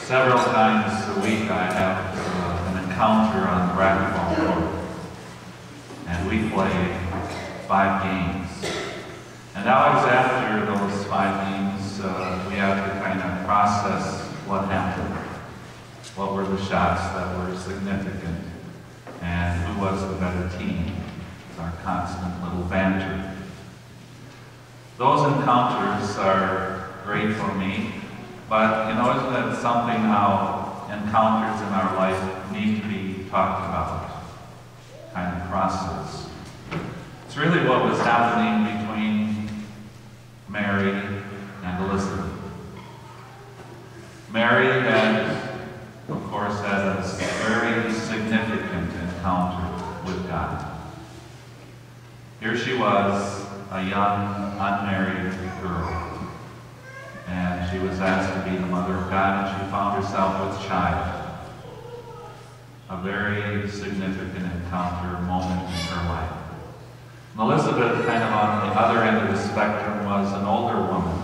Several times a week I have an encounter on the racquetball court, and we play 5 games. And always after those 5 games, we have to kind of process what happened. What were the shots that were significant, and who was the better team? It's our constant little banter. Those encounters are great for me. But, isn't it something how encounters in our life need to be talked about, kind of process. It's really what was happening between Mary and Elizabeth. Mary had, of course, had a very significant encounter with God. Here she was, a young, unmarried girl. And she was asked to be the mother of God, and she found herself with child. A very significant encounter, moment in her life. And Elizabeth, kind of on the other end of the spectrum, was an older woman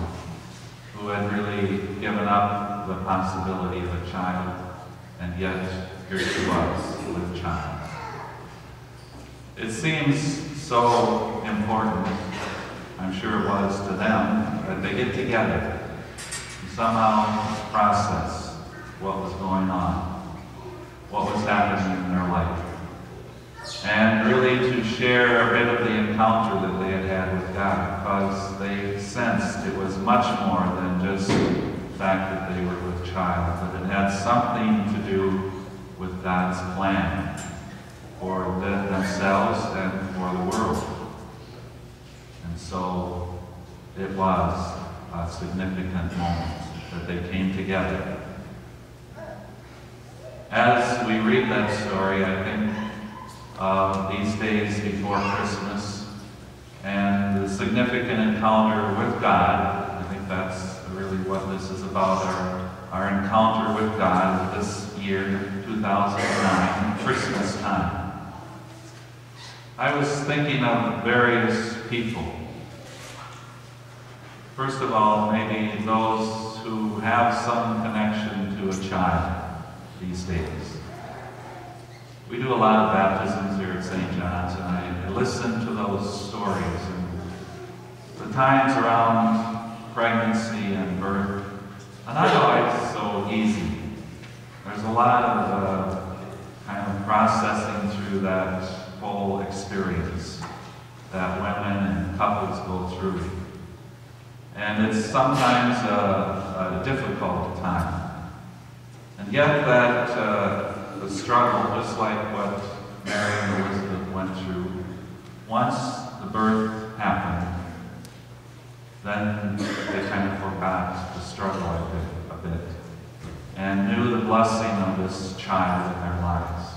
who had really given up the possibility of a child, and yet here she was with child. It seems so important, I'm sure it was to them, that they get together somehow process what was going on, what was happening in their life, and really to share a bit of the encounter that they had had with God, because they sensed it was much more than just the fact that they were with child, but it had something to do with God's plan for themselves and for the world. And so it was a significant moment that they came together. As we read that story, I think these days before Christmas and the significant encounter with God, I think that's really what this is about, our encounter with God this year, 2009, Christmas time. I was thinking of various people. First of all, maybe those who have some connection to a child these days. We do a lot of baptisms here at St. John's, and I listen to those stories and the times around pregnancy and birth are not always so easy. There's a lot of kind of processing through that whole experience that women and couples go through. And it's sometimes a difficult time. And yet that the struggle, just like what Mary and Elizabeth went through, once the birth happened, then they kind of forgot the struggle a bit and knew the blessing of this child in their lives.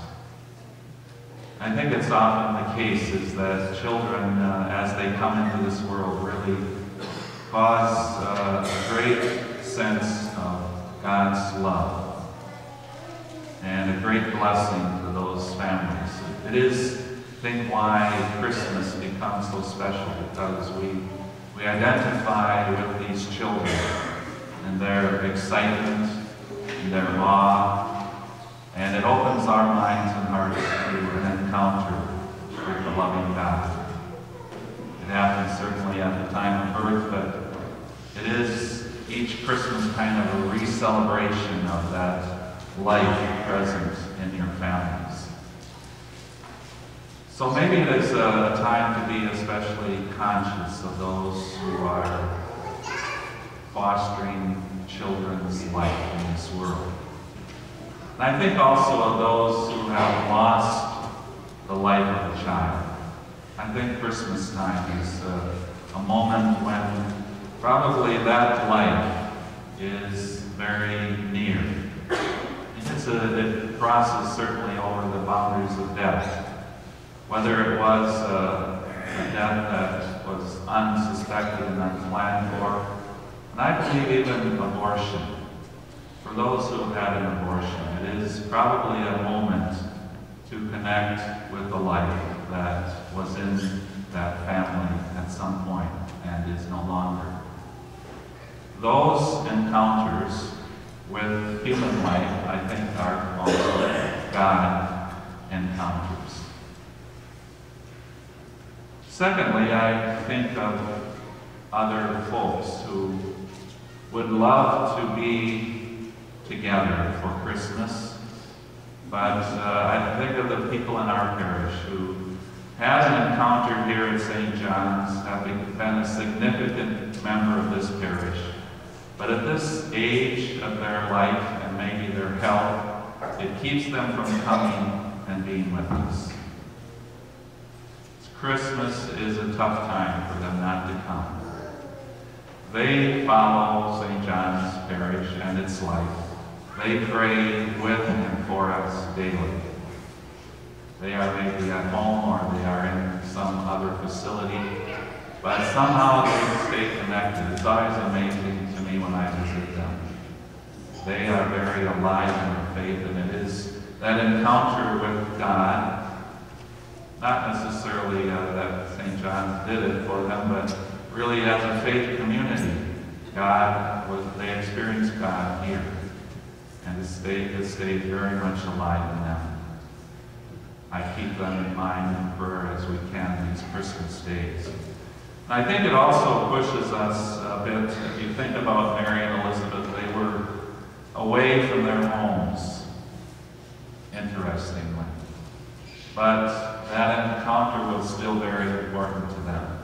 I think it's often the case is that children, as they come into this world, really cause a great sense of God's love and a great blessing to those families. It is, I think, why Christmas becomes so special, because we identify with these children and their excitement and their awe, and it opens our minds and hearts to an encounter with the loving God. It happens certainly at the time of birth, but it is each Christmas kind of a re-celebration of that life present in your families. So maybe it is a time to be especially conscious of those who are fostering children's life in this world. And I think also of those who have lost the life of a child. I think Christmas time is a moment when probably that life is very near. It crosses certainly over the boundaries of death. Whether it was a death that was unsuspected and unplanned for, and I believe even abortion. For those who have had an abortion, it is probably a moment to connect with the life that was in that family at some point and is no longer. Those encounters with human life, I think, are also God encounters. Secondly, I think of other folks who would love to be together for Christmas, but I think of the people in our parish who had an encounter here at St. John's, having been a significant member of this parish. But at this age of their life and maybe their health, it keeps them from coming and being with us. Christmas is a tough time for them not to come. They follow St. John's Parish and its life. They pray with and for us daily. They are maybe at home or they are in some other facility, but somehow they stay connected. It's always amazing to me when I visit them. They are very alive in their faith, and it is that encounter with God, not necessarily that St. John did it for them, but really as a faith community. They experienced God here, and it stayed very much alive in them. I keep them in mind in prayer as we can these Christmas days. And I think it also pushes us a bit. If you think about Mary and Elizabeth, they were away from their homes, interestingly. But that encounter was still very important to them.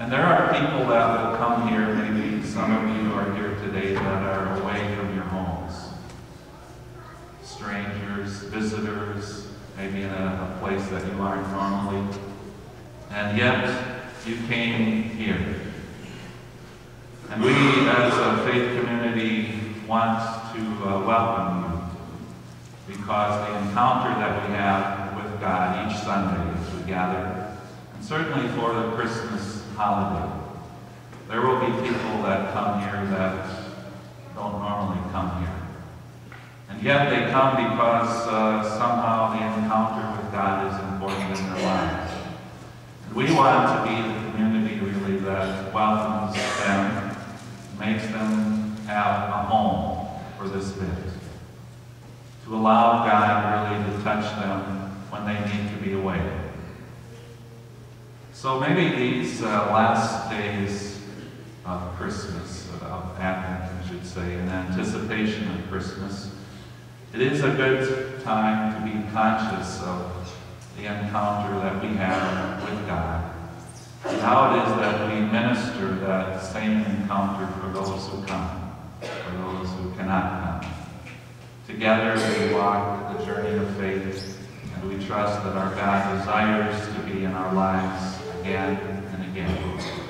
And there are people that will come here, maybe some of you are here today, that are away from your homes. Strangers, visitors, maybe in a place that you aren't normally. And yet, you came here. And we, as a faith community, want to welcome you, because the encounter that we have with God each Sunday as we gather, and certainly for the Christmas holiday, there will be people that come here that don't normally come here. And yet they come because somehow the encounter with God is important in their lives. And we want to be the community really that welcomes them, makes them have a home for this bit. To allow God really to touch them when they need to be away. So maybe these last days of Christmas, of Advent, I should say, in anticipation of Christmas, it is a good time to be conscious of the encounter that we have with God, and how it is that we minister that same encounter for those who come, for those who cannot come. Together we walk the journey of faith, and we trust that our God desires to be in our lives again and again.